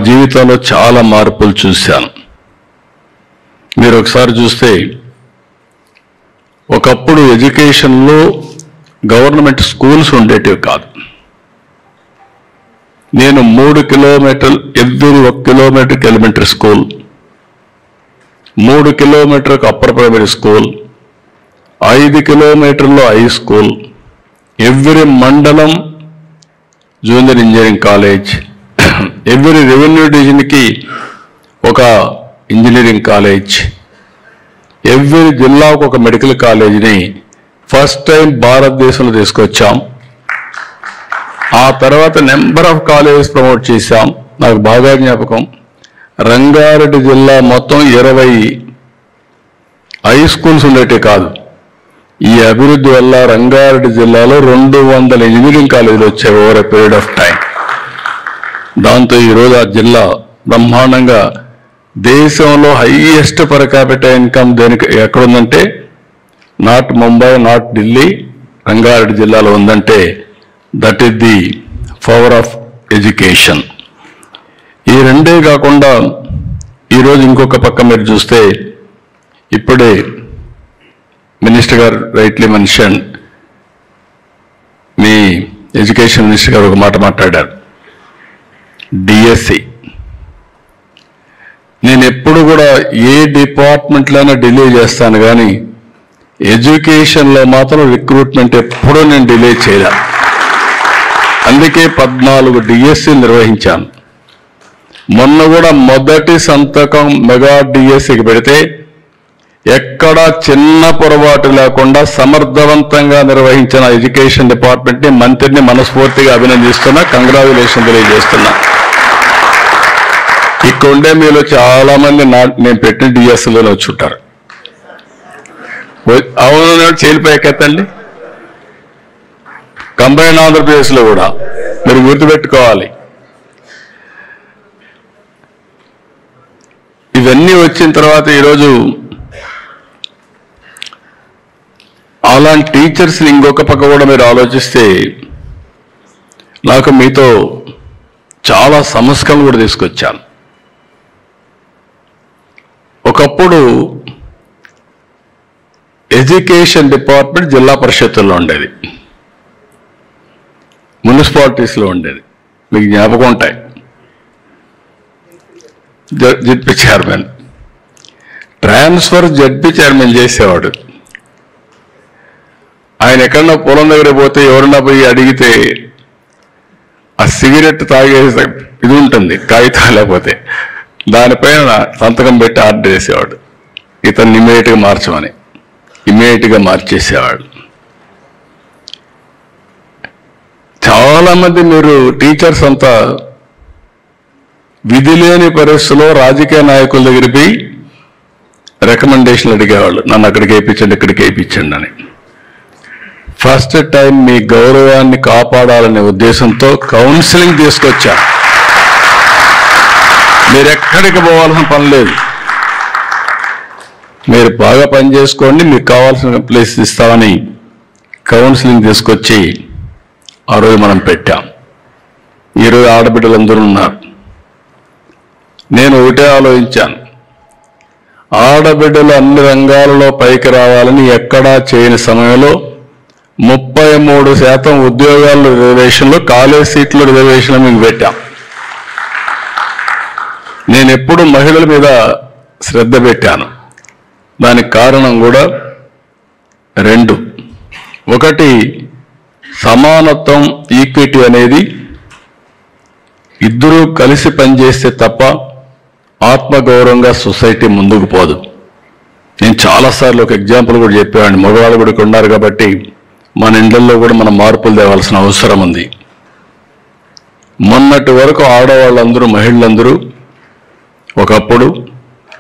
జీవితంలో చాలా మార్పులు చూశాను. మీరు ఒకసారి చూస్తే ఒకప్పుడు ఎడ్యుకేషన్లో గవర్నమెంట్ స్కూల్స్ ఉండేటివి కాదు. నేను 3 కిలోమీటర్లు ఎవ్రీ 1 కిలోమీటర్కి ఎలిమెంటరీ స్కూల్, 3 కిలోమీటర్లకు అప్పర్ ప్రైమరీ స్కూల్, 5 కిలోమీటర్లో హై స్కూల్, ఎవ్రీ మండలం junior engineering college, every revenue డివిజన్కి ఒక ఇంజనీరింగ్ కాలేజ్, ఎవ్రీ జిల్లాకు ఒక మెడికల్ కాలేజీని ఫస్ట్ టైం భారతదేశంలో తీసుకొచ్చాం. ఆ తర్వాత నెంబర్ ఆఫ్ కాలేజెస్ ప్రమోట్ చేశాం. నాకు బాగా జ్ఞాపకం, రంగారెడ్డి జిల్లా మొత్తం 20 హై స్కూల్స్ ఉండేటే కాదు. ఈ అభివృద్ధి వల్ల రంగారెడ్డి జిల్లాలో 200 ఇంజనీరింగ్ కాలేజీలు వచ్చాయి over a period of time. దాంతో ఈరోజు ఆ జిల్లా బ్రహ్మాండంగా దేశంలో హైయెస్ట్ పర్ క్యాపిటల్ ఇన్కమ్ దేనికి ఎక్కడుందంటే నాట్ ముంబై, నాట్ ఢిల్లీ, రంగారెడ్డి జిల్లాలో ఉందంటే that is the power of education. ఈ రెండే కాకుండా ఈరోజు ఇంకొక పక్క మీరు చూస్తే ఇప్పుడే మినిస్టర్ గారు రైట్లీ మెన్షన్, మీ ఎడ్యుకేషన్ మినిస్టర్ గారు ఒక మాట మాట్లాడారు, డిఎస్సి. నేను ఎప్పుడు కూడా ఏ డిపార్ట్మెంట్లోనే డిలే చేస్తాను, కానీ ఎడ్యుకేషన్లో మాత్రం రిక్రూట్మెంట్ ఎప్పుడూ నేను డిలే చేయలే. అందుకే 14 డిఎస్సీలు నిర్వహించాను. మొన్న కూడా మొదటి సంతకం మెగా డిఎస్సికి పెడితే ఎక్కడా చిన్న పొరపాటు లేకుండా సమర్థవంతంగా నిర్వహించిన ఎడ్యుకేషన్ డిపార్ట్మెంట్ని, మంత్రిని మనస్ఫూర్తిగా అభినందిస్తున్నా, కంగ్రాచులేషన్ తెలియజేస్తున్నా. ఇక్కడ ఉండే మీలో చాలా మంది నేను పెట్టిన డిఎస్సీలో వచ్చుంటారు. అవును, చేలిపోయాకెత్తండి. కంబైన్ ఆంధ్రప్రదేశ్లో కూడా మీరు గుర్తుపెట్టుకోవాలి. ఇవన్నీ వచ్చిన తర్వాత ఈరోజు అలాంటి టీచర్స్ని ఇంకొక పక్క కూడా మీరు ఆలోచిస్తే నాకు మీతో చాలా సంస్కరణలు కూడా తీసుకొచ్చాను. ఒకప్పుడు ఎడ్యుకేషన్ డిపార్ట్మెంట్ జిల్లా పరిషత్తుల్లో ఉండేది, మున్సిపాలిటీస్లో ఉండేది. మీకు జ్ఞాపకం ఉంటాయి, ZP chairman transfer ZP chairman చేసేవాడు. ఆయన ఎక్కడన్నా పొలం దగ్గర పోతే ఎవరన్నా పోయి అడిగితే ఆ సిగరెట్ తాగేసే ఇది ఉంటుంది, కాగితం లేకపోతే దానిపైన సంతకం పెట్టి ఆర్డర్ చేసేవాడు, ఇతన్ని ఇమ్మీడియట్గా మార్చమని. ఇమ్మీడియట్గా మార్చేసేవాడు. చాలామంది మీరు టీచర్స్ అంతా విధి లేని పరిస్థితుల్లో రాజకీయ నాయకుల దగ్గర పోయి రికమెండేషన్లు అడిగేవాళ్ళు, నన్ను అక్కడికి వేయించండి, ఇక్కడికి వేయించండి అని. ఫస్ట్ టైం మీ గౌరవాన్ని కాపాడాలనే ఉద్దేశంతో కౌన్సిలింగ్ తీసుకొచ్చా. మీరు ఎక్కడికి పోవాల్సిన పని లేదు, మీరు బాగా పని చేసుకోండి, మీకు కావాల్సిన ప్లేస్ ఇస్తామని కౌన్సిలింగ్ తీసుకొచ్చి ఆ రోజు మనం పెట్టాం. ఈరోజు ఆడబిడ్డలందరూ ఉన్నారు. నేను ఒకటే ఆలోచించాను, ఆడబిడ్డలు అన్ని రంగాలలో పైకి రావాలని ఎక్కడా చేయని సమయంలో 33% ఉద్యోగాల్లో రిజర్వేషన్లు, కాలేజ్ సీట్లు రిజర్వేషన్లు మీకు పెట్టాం. నేను ఎప్పుడు మహిళల మీద శ్రద్ధ పెట్టాను. దానికి కారణం కూడా 2. ఒకటి, సమానత్వం, ఈక్విటీ అనేది ఇద్దరూ కలిసి పనిచేస్తే తప్ప ఆత్మగౌరవంగా సొసైటీ ముందుకు పోదు. నేను చాలాసార్లు ఒక ఎగ్జాంపుల్ కూడా చెప్పేవాడిని, మగవాళ్ళు కూడా ఉన్నారు కాబట్టి మన ఇండ్లలో కూడా మనం మార్పులు తేవాల్సిన అవసరం ఉంది. మొన్నటి వరకు ఆడవాళ్ళందరూ, మహిళలందరూ ఒకప్పుడు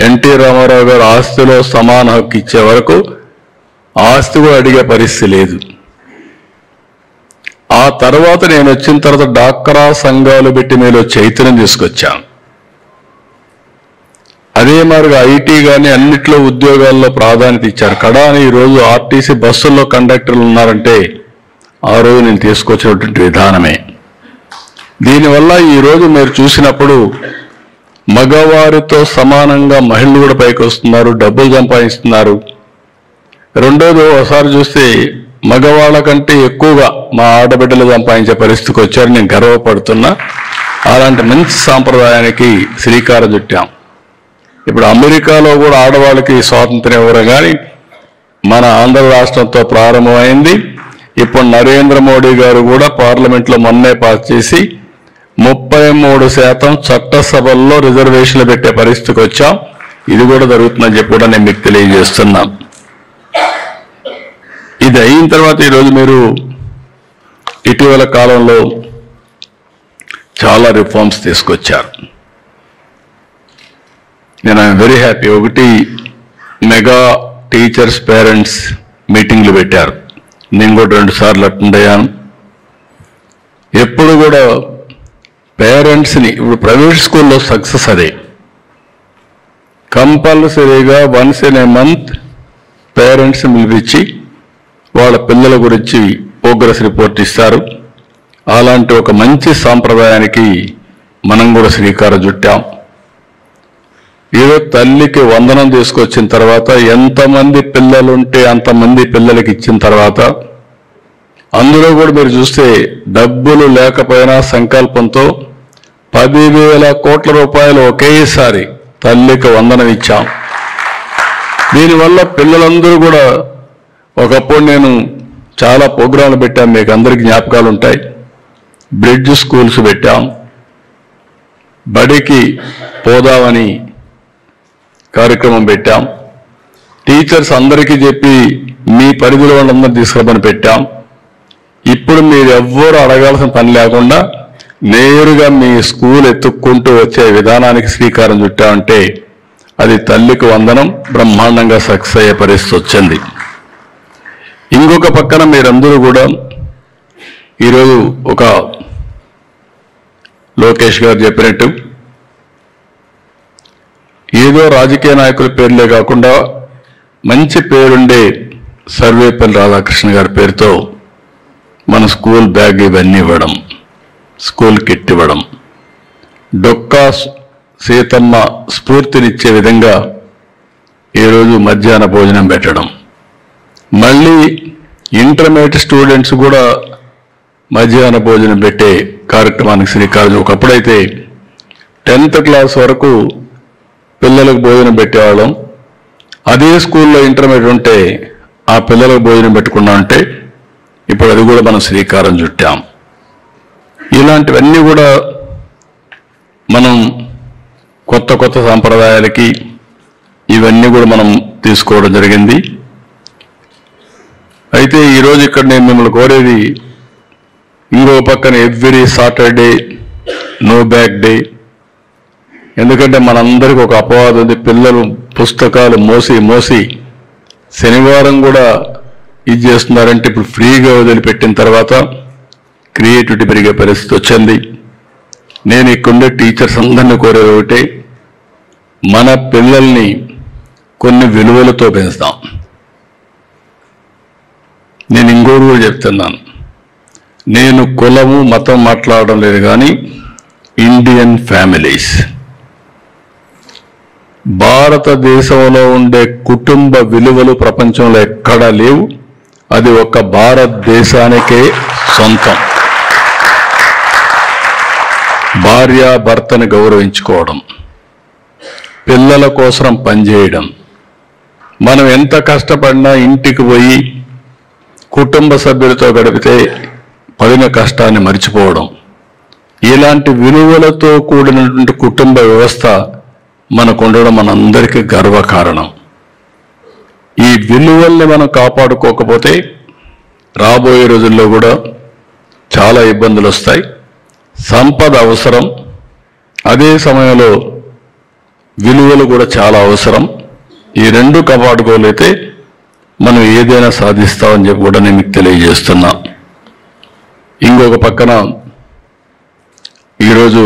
ఎన్టీ రామారావు గారు ఆస్తిలో సమాన హక్కు ఇచ్చే వరకు ఆస్తి కూడా అడిగే పరిస్థితి లేదు. ఆ తర్వాత నేను వచ్చిన తర్వాత డాక్రా సంఘాలు పెట్టి మీలో చైతన్యం తీసుకొచ్చాను. అదే మాదిరిగా ఐటీ కానీ అన్నిట్లో ఉద్యోగాల్లో ప్రాధాన్యత ఇచ్చారు. కడాని ఈరోజు ఆర్టీసీ బస్సుల్లో కండక్టర్లు ఉన్నారంటే ఆ రోజు నేను తీసుకొచ్చినటువంటి విధానమే. దీనివల్ల ఈరోజు మీరు చూసినప్పుడు మగవారితో సమానంగా మహిళలు కూడా పైకి వస్తున్నారు, డబ్బులు సంపాదిస్తున్నారు. రెండోది ఒకసారి చూస్తే మగవాళ్ళ కంటే ఎక్కువగా మా ఆడబిడ్డలు సంపాదించే పరిస్థితికి వచ్చారు. నేను గర్వపడుతున్నా. అలాంటి మంచి సాంప్రదాయానికి శ్రీకారం చుట్టాం. ఇప్పుడు అమెరికాలో కూడా ఆడవాళ్ళకి స్వాతంత్ర్యం ఇవ్వరు, కానీ మన ఆంధ్ర రాష్ట్రంతో ప్రారంభమైంది. ఇప్పుడు నరేంద్ర మోడీ గారు కూడా పార్లమెంట్లో మొన్నే పాస్ చేసి 33% చట్టసభల్లో రిజర్వేషన్లు పెట్టే పరిస్థితికి వచ్చాం. ఇది కూడా జరుగుతుందని చెప్పి కూడా నేను మీకు తెలియజేస్తున్నాను. ఇది అయిన తర్వాత ఈరోజు మీరు ఇటీవల కాలంలో చాలా రిఫార్మ్స్ తీసుకొచ్చారు. నేను ఐఎమ్ వెరీ హ్యాపీ. ఒకటి, మెగా టీచర్స్ పేరెంట్స్ మీటింగ్లు పెట్టారు. నేను కూడా 2 సార్లు అటెండ్ అయ్యాను. ఎప్పుడు కూడా పేరెంట్స్ని, ఇప్పుడు ప్రైవేట్ స్కూల్లో సక్సెస్ అదే, కంపల్సరీగా వన్స్ ఇన్ ఏ మంత్ పేరెంట్స్ని పిలిపించి వాళ్ళ పిల్లల గురించి ప్రోగ్రెస్ రిపోర్ట్ ఇస్తారు. అలాంటి ఒక మంచి సాంప్రదాయానికి మనం కూడా శ్రీకారం చుట్టాం. ఏదో తల్లికి వందనం తీసుకొచ్చిన తర్వాత ఎంతమంది పిల్లలుంటే అంతమంది పిల్లలకి ఇచ్చిన తర్వాత, అందులో కూడా మీరు చూస్తే డబ్బులు లేకపోయినా సంకల్పంతో 10,000 కోట్ల రూపాయలు ఒకేసారి తల్లికి వందనం ఇచ్చాం. దీనివల్ల పిల్లలందరూ కూడా, ఒకప్పుడు నేను చాలా ప్రోగ్రాంలు పెట్టాం, మీకు అందరికీ జ్ఞాపకాలు ఉంటాయి. బ్రిడ్జ్ స్కూల్స్ పెట్టాం, బడికి పోదామని కార్యక్రమం పెట్టాం, టీచర్స్ అందరికీ చెప్పి మీ పరిధిలో వాళ్ళందరూ తీసుకురమని పెట్టాం. ఇప్పుడు మీరు ఎవ్వరూ అడగాల్సిన పని లేకుండా నేరుగా మీ స్కూల్ ఎత్తుక్కుంటూ వచ్చే విధానానికి శ్రీకారం చుట్టామంటే అది తల్లికి వందనం బ్రహ్మాండంగా సక్సెస్ అయ్యే పరిస్థితి వచ్చింది. ఇంకొక పక్కన మీరందరూ కూడా ఈరోజు ఒక లోకేష్ గారు చెప్పినట్టు ఏదో రాజకీయ నాయకుల పేర్లే కాకుండా మంచి పేరుండే సర్వేపల్లి రాధాకృష్ణ గారి పేరుతో మన స్కూల్ బ్యాగ్ ఇవన్నీ ఇవ్వడం, స్కూల్ కిట్ ఇవ్వడం, డొక్కా సీతమ్మ స్ఫూర్తినిచ్చే విధంగా ఈరోజు మధ్యాహ్న భోజనం పెట్టడం, మళ్ళీ ఇంటర్మీడియట్ స్టూడెంట్స్ కూడా మధ్యాహ్న భోజనం పెట్టే కార్యక్రమానికి శ్రీకారం. ఒకప్పుడైతే 10th క్లాస్ వరకు పిల్లలకు భోజనం పెట్టేవాళ్ళం. అదే స్కూల్లో ఇంటర్మీడియట్ ఉంటే ఆ పిల్లలకు భోజనం పెట్టుకున్నా అంటే ఇప్పుడు అది కూడా మనం శ్రీకారం చుట్టాం. ఇలాంటివన్నీ కూడా మనం కొత్త కొత్త సాంప్రదాయాలకి ఇవన్నీ కూడా మనం తీసుకోవడం జరిగింది. అయితే ఈరోజు ఇక్కడ నేను మిమ్మల్ని కోరేది, ఇంకో పక్కన every Saturday no bag day. ఎందుకంటే మనందరికీ ఒక అపవాదం ఉంది, పిల్లలు పుస్తకాలు మోసి శనివారం కూడా ఇది చేస్తున్నారంటే ఇప్పుడు ఫ్రీగా వదిలిపెట్టిన తర్వాత క్రియేటివిటీ పెరిగే పరిస్థితి వచ్చింది. నేను ఇక్కడుండే టీచర్స్ అందరినీ కోరేది ఒకటే, మన పిల్లల్ని కొన్ని విలువలతో పెంచుతాం. నేను ఇంకోటి కూడా చెప్తున్నాను, నేను కులము మతం మాట్లాడడం లేదు, కానీ ఇండియన్ ఫ్యామిలీస్, భారతదేశంలో ఉండే కుటుంబ విలువలు ప్రపంచంలో ఎక్కడా లేవు. అది ఒక భారతదేశానికే సొంతం. భార్య భర్తను గౌరవించుకోవడం, పిల్లల కోసం పనిచేయడం, మనం ఎంత కష్టపడినా ఇంటికి పోయి కుటుంబ సభ్యులతో గడిపితే పడిన కష్టాన్ని మర్చిపోవడం, ఇలాంటి విలువలతో కూడినటువంటి కుటుంబ వ్యవస్థ మనకు ఉండడం మనందరికీ గర్వకారణం. ఈ విలువల్ని మనం కాపాడుకోకపోతే రాబోయే రోజుల్లో కూడా చాలా ఇబ్బందులు వస్తాయి. సంపద అవసరం, అదే సమయంలో విలువలు కూడా చాలా అవసరం. ఈ రెండు కాపాడుకోలేతే మనం ఏదైనా సాధిస్తామని చెప్పి కూడా నేను మీకు తెలియజేస్తున్నా. ఇంకొక పక్కన ఈరోజు